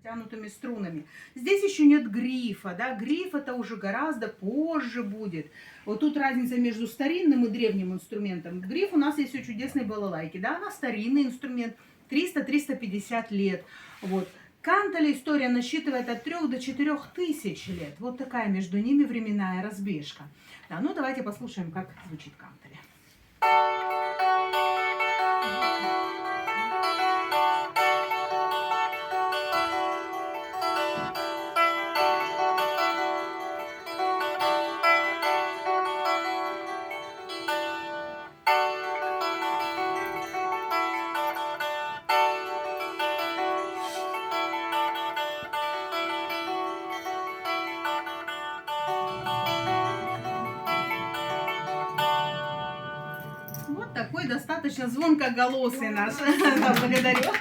тянутыми струнами. Здесь еще нет грифа, да, гриф это уже гораздо позже будет. Вот тут разница между старинным и древним инструментом. Гриф у нас есть у чудесной балалайки, да, она старинный инструмент, 300-350 лет, вот. Кантеле история насчитывает от 3 до 4 тысяч лет. Вот такая между ними временная разбежка. Да, ну давайте послушаем, как звучит кантеле. Вот такой достаточно звонкоголосый наш. Да, благодарю.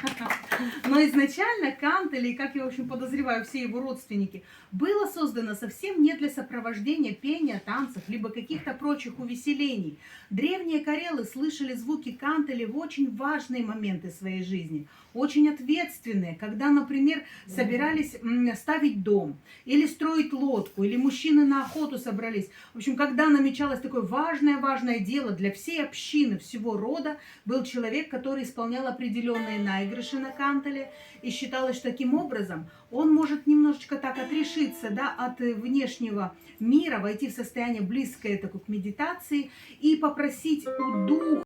Но изначально кантеле, как я, в общем, подозреваю, все его родственники, было создано совсем не для сопровождения пения, танцев, либо каких-то прочих увеселений. Древние карелы слышали звуки кантеле в очень важные моменты своей жизни, очень ответственные, когда, например, собирались ставить дом, или строить лодку, или мужчины на охоту собрались. В общем, когда намечалось такое важное дело для всей общины, всего рода, был человек, который исполнял определенные наигрыши на кантеле, и считалось, что таким образом он может немножечко так отрешиться, да, от внешнего мира, войти в состояние близкое такое к медитации и попросить у духа